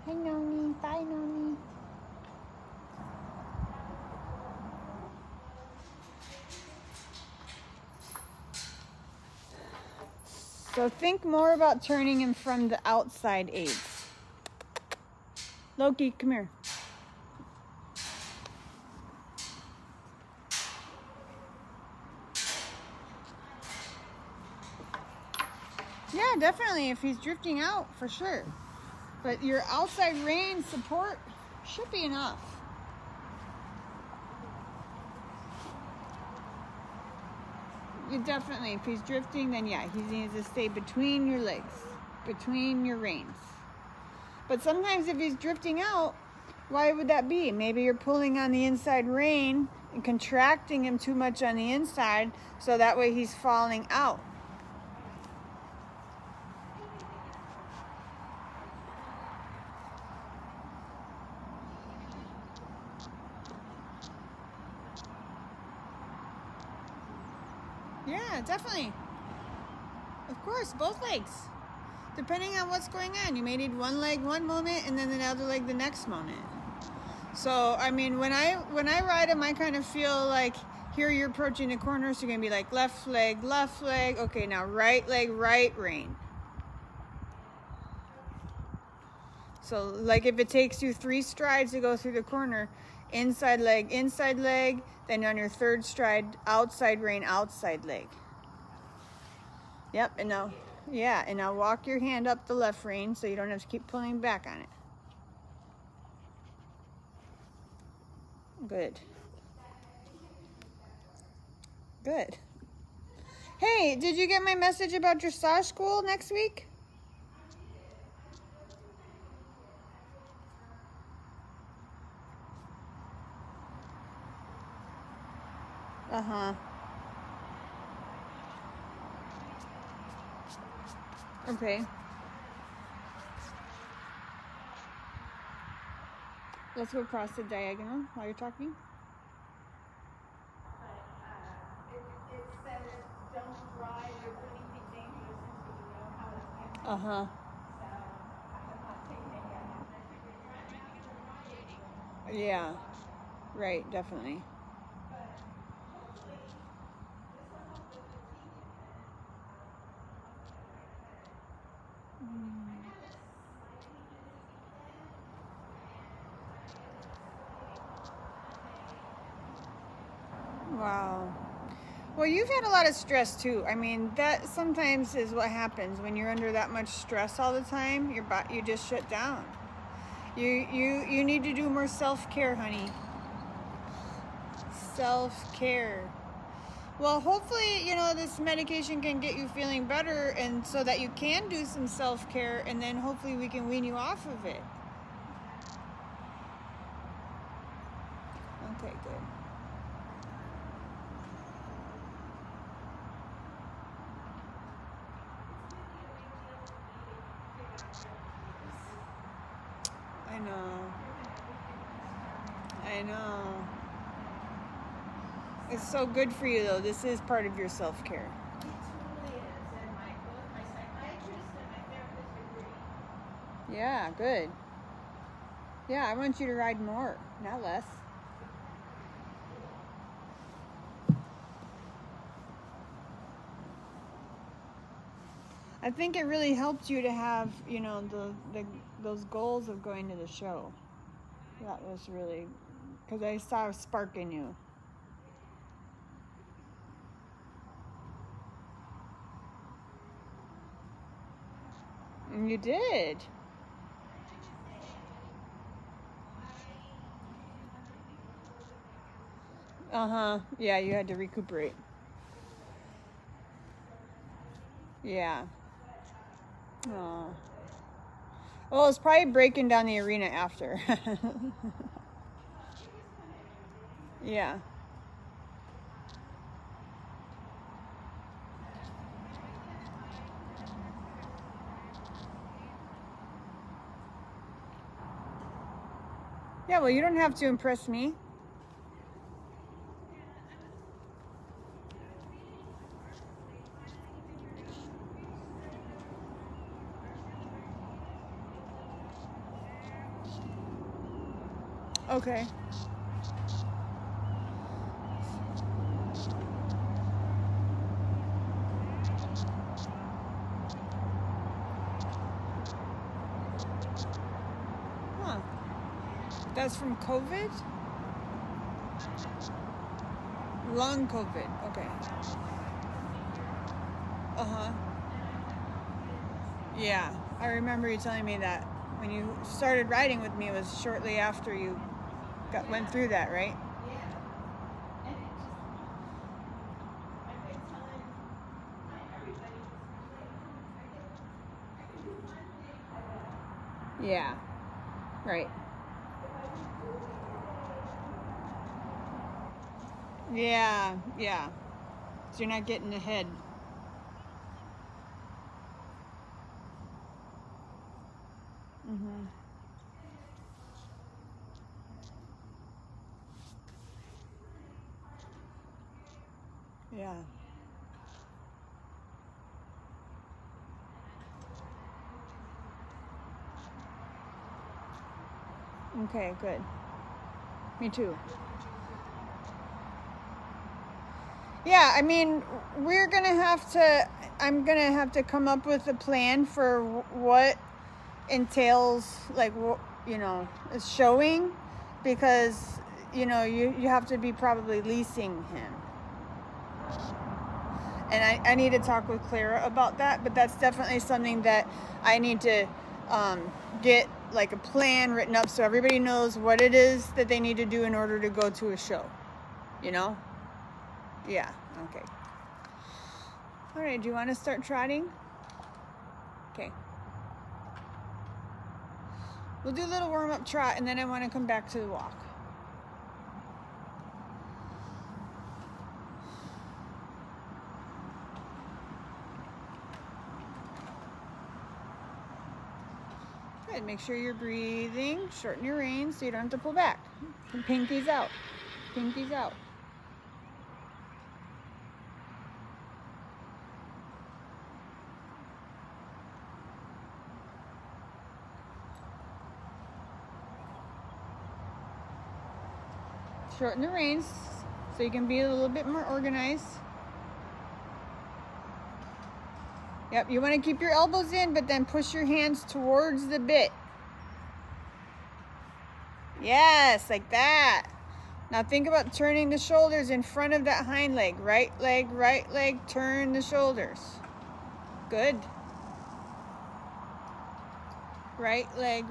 Hi, Noni. Bye, Noni. So think more about turning him from the outside aids. Loki, come here. Yeah, definitely. If he's drifting out, for sure. But your outside rein support should be enough. You definitely, if he's drifting, then yeah, he needs to stay between your legs, between your reins. But sometimes if he's drifting out, why would that be? Maybe you're pulling on the inside rein and contracting him too much on the inside, so that way he's falling out. Yeah, definitely. Of course, both legs. Depending on what's going on. You may need one leg one moment and then the other leg the next moment. So, I mean, when I ride him, I kind of feel like here you're approaching the corner, so you're going to be like left leg. Okay, now right leg, right rein. So, like if it takes you 3 strides to go through the corner, inside leg, then on your 3rd stride, outside rein, outside leg. Yep, and now, yeah, and now walk your hand up the left rein so you don't have to keep pulling back on it. Good. Good. Hey, did you get my message about dressage school next week? Uh-huh. Okay. Let's go across the diagonal while you're talking. It says don't drive or do anything dangerous until you know how to get. Uh-huh. So I'm not taking it. Yeah. Right, definitely. Wow. Well, you've had a lot of stress too. I mean, that sometimes is what happens when you're under that much stress all the time. You just shut down. You need to do more self-care, honey. Self-care. Well, hopefully, you know, this medication can get you feeling better, and so that you can do some self-care, and then hopefully we can wean you off of it. Okay, good. I know. I know. It's so good for you, though. This is part of your self-care. It totally is. And both my psychiatrist and my therapist agree. Yeah, good. Yeah, I want you to ride more, not less. I think it really helped you to have, you know, those goals of going to the show. That was really, because I saw a spark in you. And you did. Uh-huh. Yeah, you had to recuperate. Yeah. Oh. Well, it's probably breaking down the arena after. Yeah. Yeah, well, you don't have to impress me. Okay. Huh. That's from COVID? Long COVID. Okay. Uh-huh. Yeah. I remember you telling me that. When you started riding with me, it was shortly after you went through that, right? Yeah. And it just, I've been telling everybody, I can do one thing a day. Yeah. Right. Yeah. Yeah. So you're not getting ahead. Mm-hmm. Yeah. Okay, good. Me too. Yeah, I mean, I'm gonna have to come up with a plan for what entails, like, is showing, because, you have to be probably leasing him. And I need to talk with Clara about that, but that's definitely something that I need to get, like, a plan written up so everybody knows what it is that they need to do in order to go to a show, Yeah, okay. All right, do you want to start trotting? Okay. We'll do a little warm-up trot, and then I want to come back to the walk. Good. Make sure you're breathing. Shorten your reins so you don't have to pull back. And pinkies out. Pinkies out. Shorten the reins so you can be a little bit more organized. Yep, you want to keep your elbows in, but then push your hands towards the bit. Yes, like that. Now think about turning the shoulders in front of that hind leg. Right leg, turn the shoulders. Good. Right leg,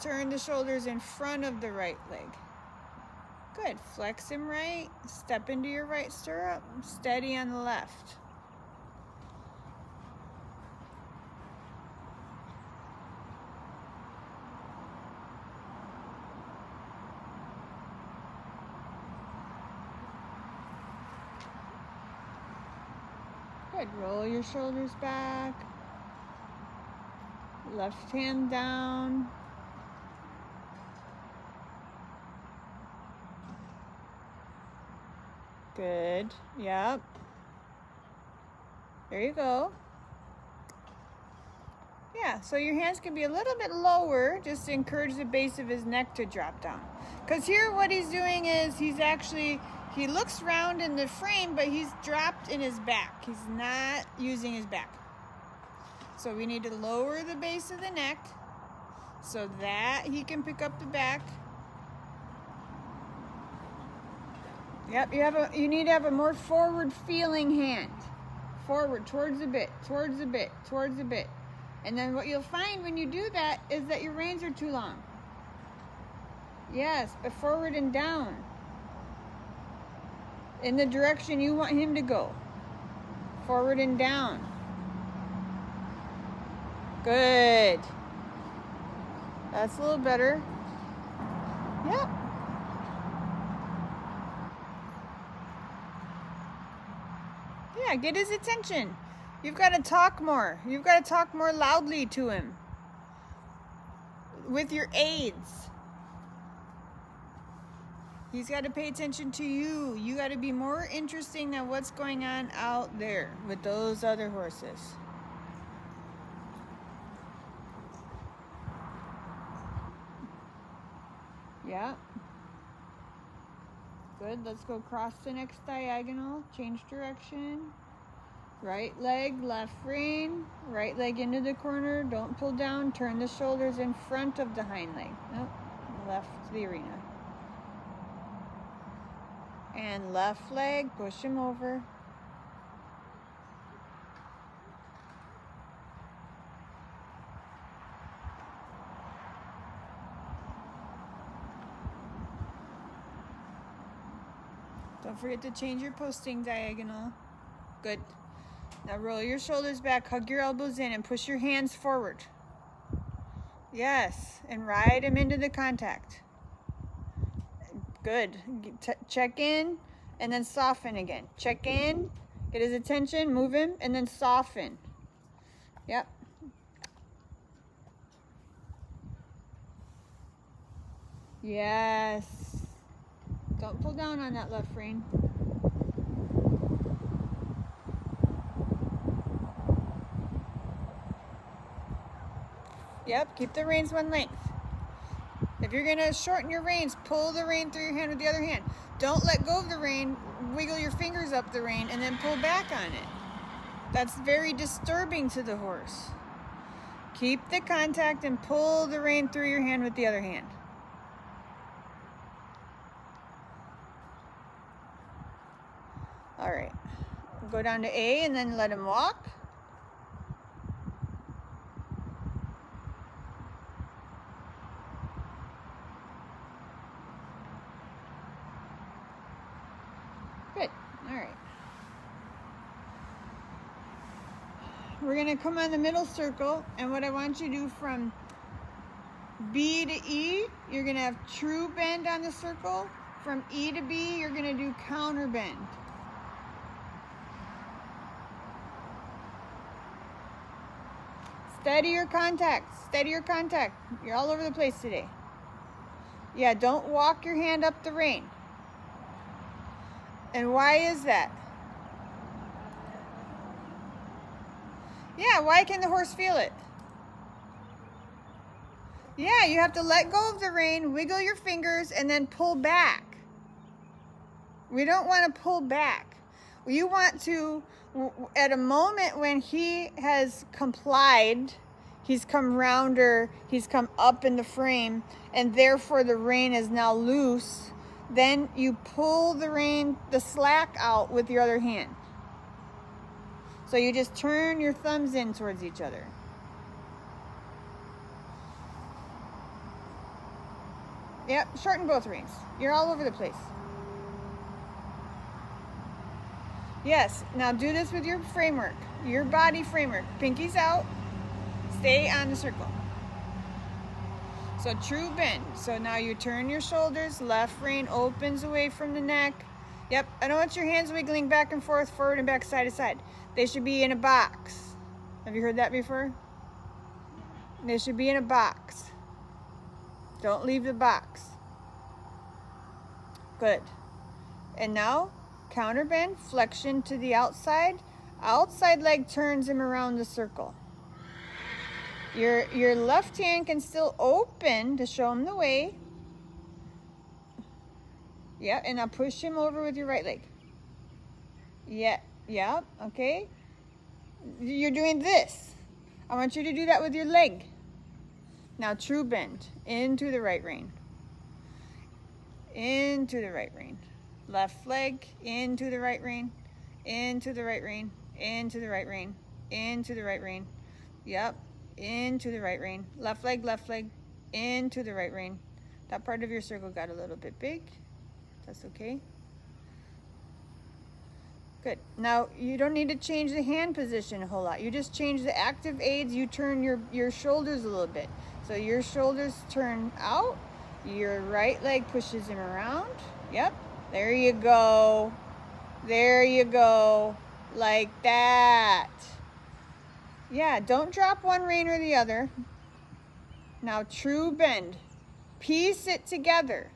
turn the shoulders in front of the right leg. Good. Flex him right. Step into your right stirrup. Steady on the left. Good. Roll your shoulders back. Left hand down. Good. Yep. There you go. Yeah, so your hands can be a little bit lower just to encourage the base of his neck to drop down. Because here what he's doing is he looks round in the frame, but he's dropped in his back. He's not using his back. So we need to lower the base of the neck so that he can pick up the back. Yep, you need to have a more forward feeling hand. Forward, towards the bit, towards the bit, towards the bit. And then what you'll find when you do that is that your reins are too long. Yes, but forward and down. In the direction you want him to go. Forward and down. Good. That's a little better. Yep. Yeah, get his attention. You've got to talk more. You've got to talk more loudly to him with your aids. He's got to pay attention to you. You got to be more interesting than what's going on out there with those other horses. Yeah. Good. Let's go across the next diagonal. Change direction. Right leg, left rein. Right leg into the corner. Don't pull down. Turn the shoulders in front of the hind leg. Nope. Left to the arena. And left leg, push him over. Don't forget to change your posting diagonal. Good. Now roll your shoulders back, hug your elbows in, and push your hands forward. Yes, and ride him into the contact. Good. Check in, and then soften again. Check in, get his attention, move him, and then soften. Yep. Yes. Don't pull down on that left rein. Yep, keep the reins one length. If you're going to shorten your reins, pull the rein through your hand with the other hand. Don't let go of the rein, wiggle your fingers up the rein, and then pull back on it. That's very disturbing to the horse. Keep the contact and pull the rein through your hand with the other hand. All right, go down to A and then let him walk. Good, all right. We're gonna come on the middle circle, and what I want you to do from B to E, you're gonna have true bend on the circle. From E to B, you're gonna do counter bend. Steady your contact, steady your contact. You're all over the place today. Yeah, don't walk your hand up the rein. And why is that? Yeah, why can the horse feel it? Yeah, you have to let go of the rein, wiggle your fingers, and then pull back. We don't want to pull back. You want to, at a moment when he has complied, he's come rounder, he's come up in the frame, and therefore the rein is now loose, then you pull the rein, the slack out with your other hand. So you just turn your thumbs in towards each other. Yep, shorten both reins. You're all over the place. Yes, now do this with your framework, your body framework. Pinkies out, stay on the circle. So true bend. So now you turn your shoulders, left rein opens away from the neck. Yep, I don't want your hands wiggling back and forth, forward and back, side to side. They should be in a box. Have you heard that before? They should be in a box. Don't leave the box. Good. And now, counter bend, flexion to the outside. Outside leg turns him around the circle. Your left hand can still open to show him the way. Yeah, and now push him over with your right leg. Yeah, okay. You're doing this. I want you to do that with your leg. Now true bend, into the right rein. Into the right rein. Left leg, into the right rein. Into the right rein. Into the right rein. Into the right rein. Yep, into the right rein. Left leg, into the right rein. That part of your circle got a little bit big. That's okay. Good. Now, you don't need to change the hand position a whole lot. You just change the active aids. You turn your shoulders a little bit. So your shoulders turn out. Your right leg pushes him around. Yep. There you go. There you go. Like that. Yeah, don't drop one rein or the other. Now, true bend. Piece it together.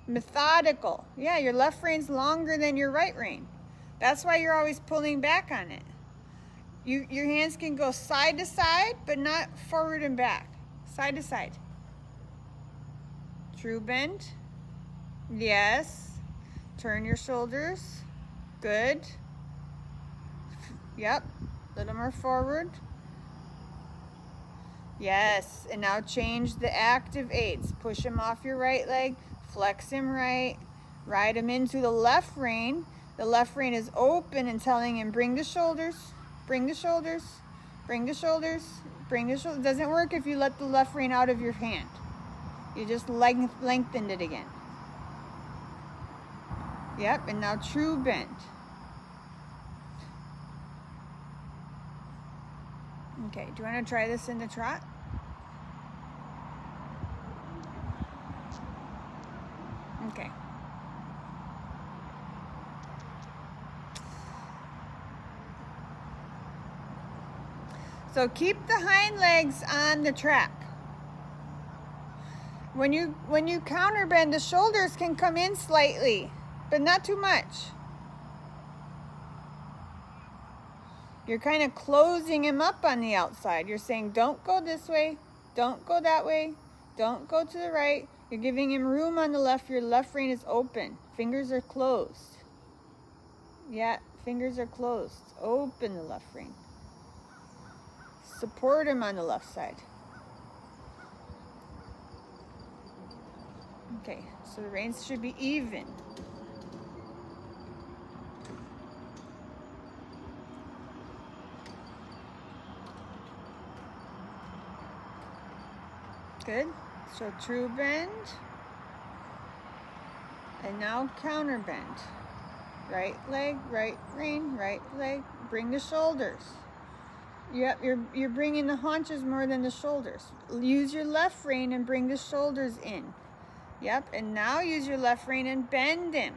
Methodical. Yeah, your left rein's longer than your right rein. That's why you're always pulling back on it. Your hands can go side to side, but not forward and back. Side to side. True bend. Yes. Turn your shoulders. Good. Yep. A little more forward. Yes. And now change the active eights. Push him off your right leg. Flex him right. Ride him into the left rein. The left rein is open and telling him, bring the shoulders. Bring the shoulders. Bring the shoulders. Bring the shoulders. It doesn't work if you let the left rein out of your hand. You just lengthened it again. Yep, and now true bend. Okay, do you want to try this in the trot? Okay. So keep the hind legs on the track. When you counter bend, the shoulders can come in slightly, but not too much. You're kind of closing him up on the outside. You're saying, don't go this way, don't go that way, don't go to the right. You're giving him room on the left. Your left rein is open. Fingers are closed. Yeah, fingers are closed. Open the left rein. Support him on the left side. Okay, so the reins should be even. Good. So true bend. And now counter bend. Right leg, right rein, right leg. Bring the shoulders. Yep, you're bringing the haunches more than the shoulders. Use your left rein and bring the shoulders in. Yep, and now use your left rein and bend him.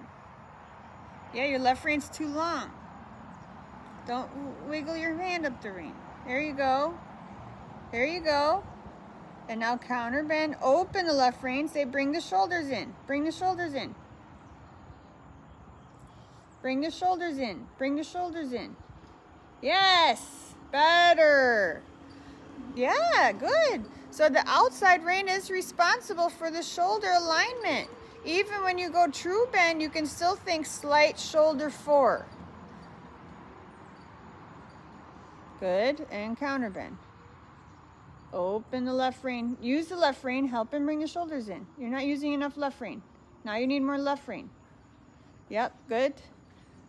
Yeah, your left rein's too long. Don't wiggle your hand up the rein. There you go. There you go. And now counter bend. Open the left rein. Say, bring the shoulders in. Bring the shoulders in. Bring the shoulders in. Bring the shoulders in. Yes. Better. Yeah, good. So the outside rein is responsible for the shoulder alignment. Even when you go true bend, you can still think slight shoulder fore. Good. And counter bend. Open the left rein. Use the left rein. Help him bring the shoulders in. You're not using enough left rein. Now you need more left rein. Yep, good.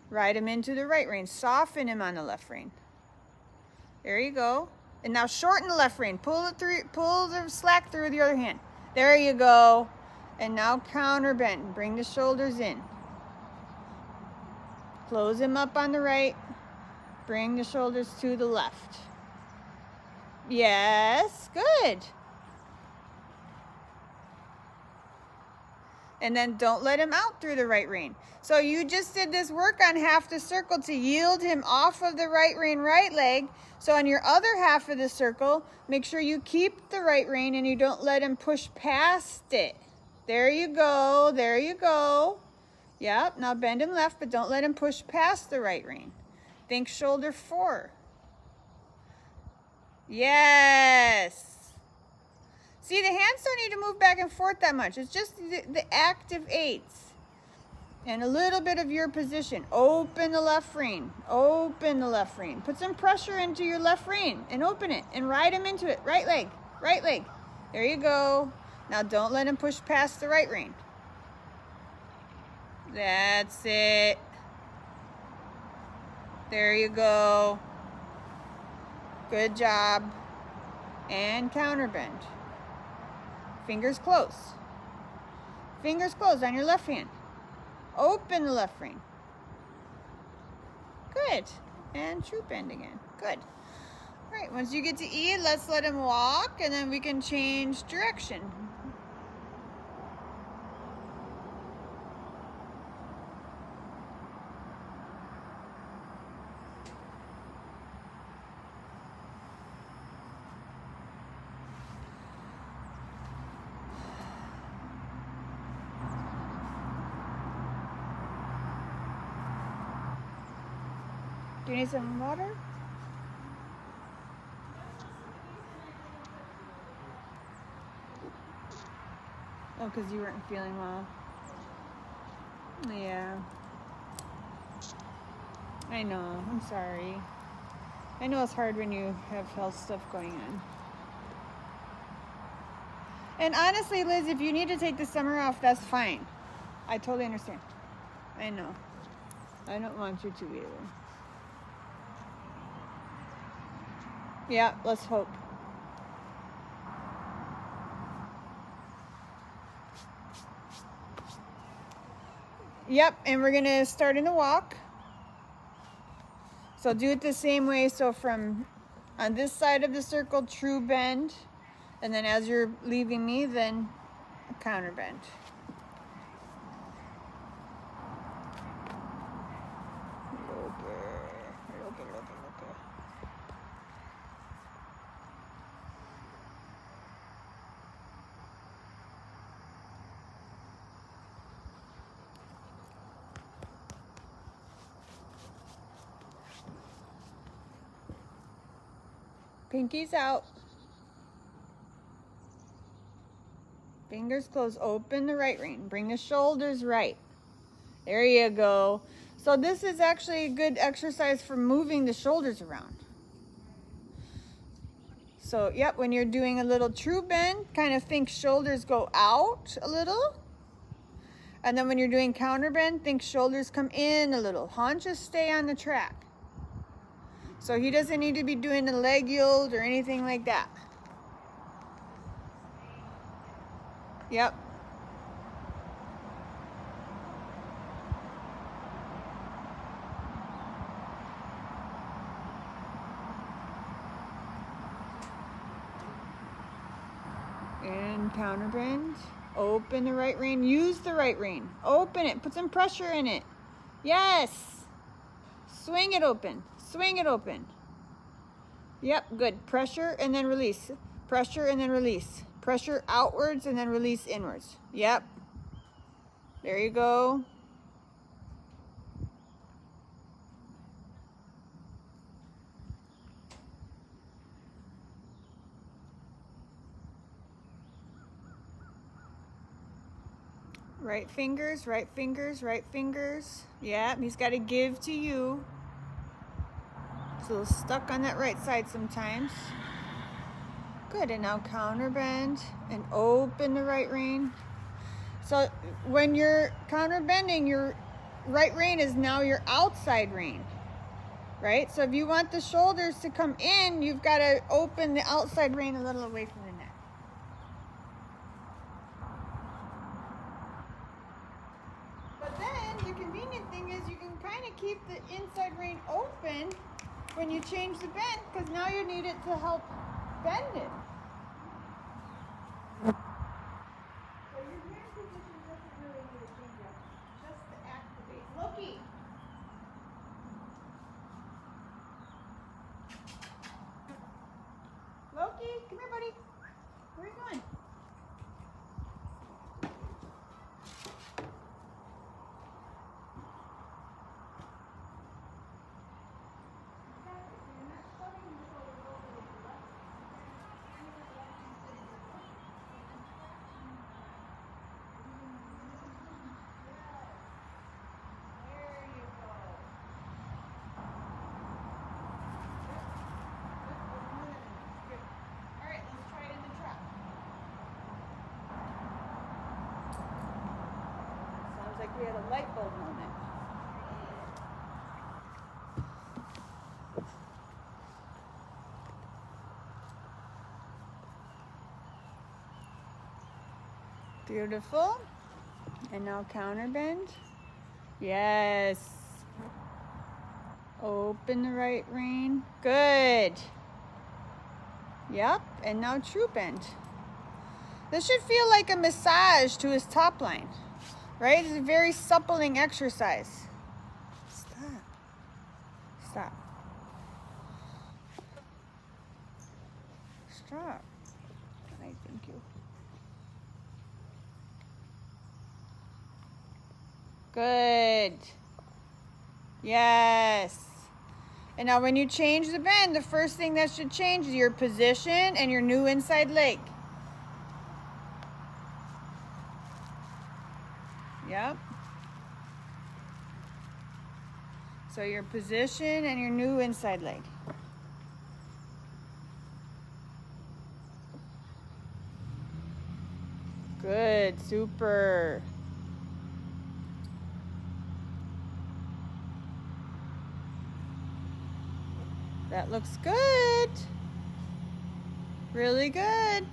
Ride him into the right rein. Soften him on the left rein. There you go. And now shorten the left rein. Pull the slack through with the other hand. There you go. And now counter bend. Bring the shoulders in. Close him up on the right. Bring the shoulders to the left. Yes, good. And then don't let him out through the right rein. So you just did this work on half the circle to yield him off of the right rein, right leg. So on your other half of the circle, make sure you keep the right rein and you don't let him push past it. There you go, there you go. Yep, now bend him left, but don't let him push past the right rein. Think shoulder fore. Yes. See, the hands don't need to move back and forth that much. It's just the active eights. And a little bit of your position. Open the left rein. Open the left rein. Put some pressure into your left rein and open it and ride him into it. Right leg. Right leg. There you go. Now don't let him push past the right rein. That's it. There you go. Good job. And counter bend. Fingers closed. Fingers closed on your left hand. Open the left rein. Good. And true bend again. Good. All right, once you get to E, let's let him walk, and then we can change direction. Do you need some water? Oh, because you weren't feeling well. Yeah. I know. I'm sorry. I know it's hard when you have health stuff going on. And honestly, Liz, if you need to take the summer off, that's fine. I totally understand. I know. I don't want you to either. Yeah, let's hope. Yep, and we're going to start in the walk. So do it the same way. So from on this side of the circle, true bend. And then as you're leaving me, then a counter bend. Pinkies out. Fingers closed. Open the right rein. Bring the shoulders right. There you go. So this is actually a good exercise for moving the shoulders around. So, yep, when you're doing a little true bend, kind of think shoulders go out a little. And then when you're doing counter bend, think shoulders come in a little. Haunches stay on the track. So he doesn't need to be doing a leg yield or anything like that. Yep. And counter bend. Open the right rein. Use the right rein. Open it. Put some pressure in it. Yes. Swing it open. Swing it open. Yep, good. Pressure and then release. Pressure and then release. Pressure outwards and then release inwards. Yep. There you go. Right fingers, right fingers, right fingers. Yep, he's got to give to you. It's a little stuck on that right side sometimes. Good, and now counter bend and open the right rein. So when you're counter bending, your right rein is now your outside rein, right? So if you want the shoulders to come in, you've got to open the outside rein a little away from the neck. But then the convenient thing is you can kind of keep the inside rein open when you change the bend, because now you need it to help bend it. So your hand position doesn't really need to change up, just to activate. Loki. Loki, come here, buddy. Where are you going? Like we had a light bulb moment. Beautiful. And now counter bend. Yes. Open the right rein. Good. Yep. And now true bend. This should feel like a massage to his top line. Right? It's a very suppling exercise. Stop. Stop. Stop. I thank you. Good. Yes. And now when you change the bend, the first thing that should change is your position and your new inside leg. Yep. So your position and your new inside leg. Good, super. That looks good. Really good.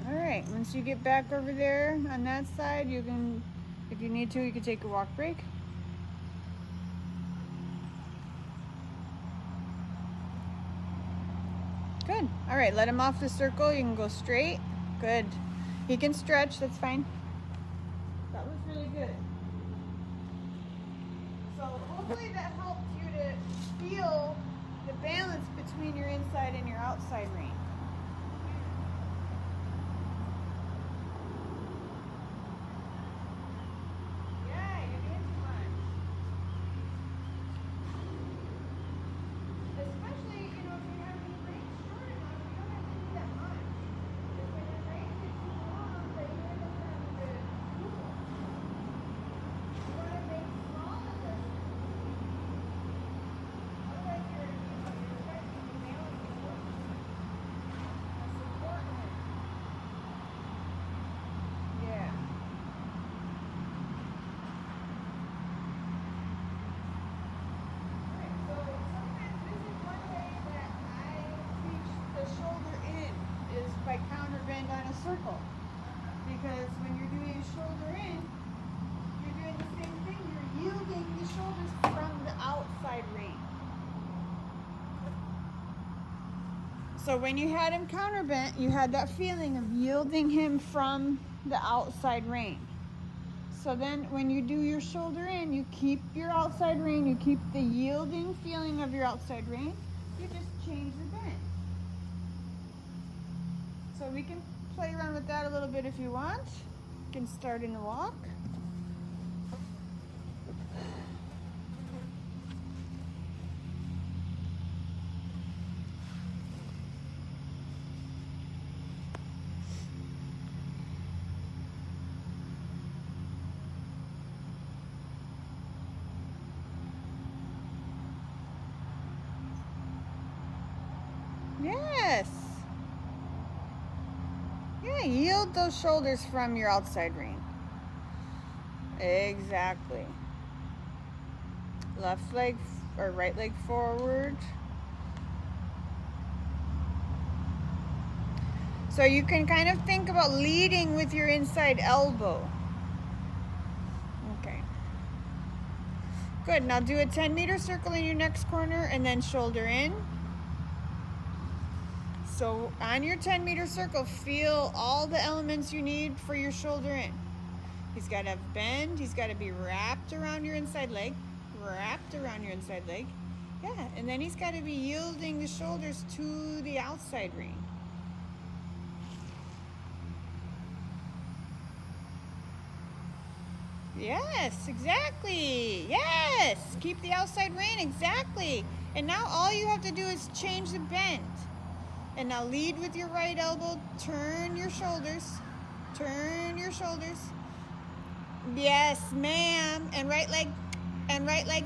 All right, once you get back over there on that side, you can, if you need to, you can take a walk break. Good. All right, let him off the circle. You can go straight. Good. He can stretch, that's fine. That was really good. So hopefully that helped you to feel the balance between your inside and your outside rein. Yeah, you're doing too much. Especially, you know, if you have any reins short enough, you don't have to do that much. Because when your reins get too long, then you end up having to move them. You want to make small of this. Otherwise, you're affecting the balance of work. That's important. Yeah. Alright, so sometimes this is one way that I teach the shoulder in, is by counter bend on a circle. Because when you're doing a shoulder in, you're doing the same thing. You're yielding the shoulders from the outside rein. So when you had him counter bent, you had that feeling of yielding him from the outside rein. So then when you do your shoulder in, you keep your outside rein, you keep the yielding feeling of your outside rein, you just change the bend. So we can play around with that a little bit if you want. You can start in the walk. Yes. Yeah, yield those shoulders from your outside rein. Exactly. Left leg or right leg forward. So you can kind of think about leading with your inside elbow. Okay. Good. Now do a 10-meter circle in your next corner and then shoulder in. So on your 10-meter circle, feel all the elements you need for your shoulder in. He's got to have bend. He's got to be wrapped around your inside leg. Wrapped around your inside leg. Yeah, and then he's got to be yielding the shoulders to the outside rein. Yes, exactly. Yes, keep the outside rein, exactly. And now all you have to do is change the bend. And now lead with your right elbow, turn your shoulders, turn your shoulders. Yes, ma'am. And right leg, and right leg,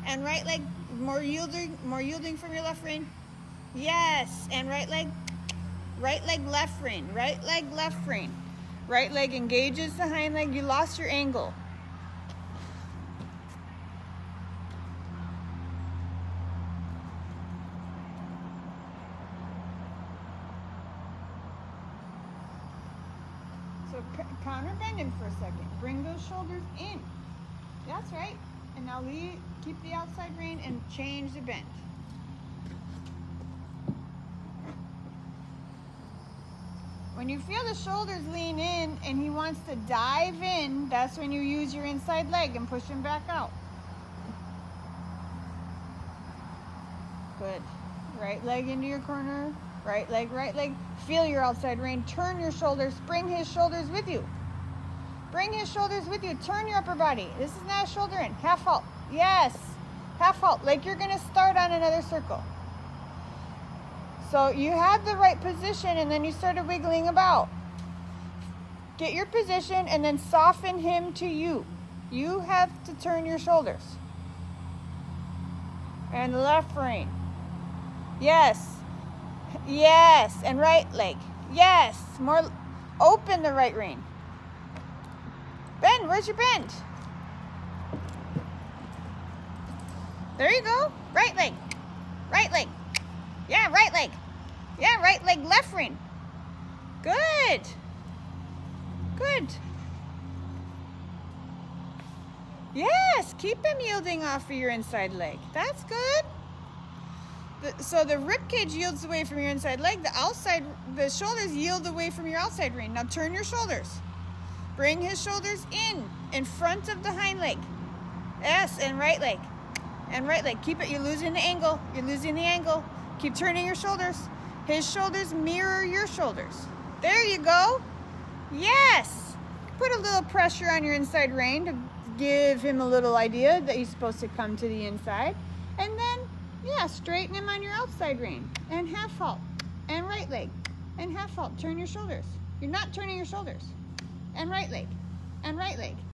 and right leg. More yielding from your left rein. Yes, and right leg, left rein, right leg, left rein. Right leg engages the hind leg. You lost your angle. So counter bend him for a second. Bring those shoulders in. That's right. And now keep the outside rein and change the bend. When you feel the shoulders lean in and he wants to dive in, that's when you use your inside leg and push him back out. Good. Right leg into your corner. Right leg, right leg. Feel your outside rein. Turn your shoulders. Bring his shoulders with you. Bring his shoulders with you. Turn your upper body. This is not a shoulder in. Half halt. Yes. Half halt. Like you're going to start on another circle. So you had the right position and then you started wiggling about. Get your position and then soften him to you. You have to turn your shoulders. And left rein. Yes. Yes. And right leg. Yes. More open the right rein. Bend. Where's your bend? There you go. Right leg. Right leg. Yeah, right leg. Yeah, right leg, left rein. Good. Good. Yes, keep him yielding off of your inside leg. That's good. So the rib cage yields away from your inside leg. The shoulders yield away from your outside rein. Now turn your shoulders. Bring his shoulders in front of the hind leg. Yes, and right leg. And right leg. Keep it. You're losing the angle. You're losing the angle. Keep turning your shoulders. His shoulders mirror your shoulders. There you go. Yes. Put a little pressure on your inside rein to give him a little idea that he's supposed to come to the inside. And then, yeah, straighten him on your outside rein. And half halt. And right leg. And half halt. Turn your shoulders. You're not turning your shoulders. And right leg. And right leg.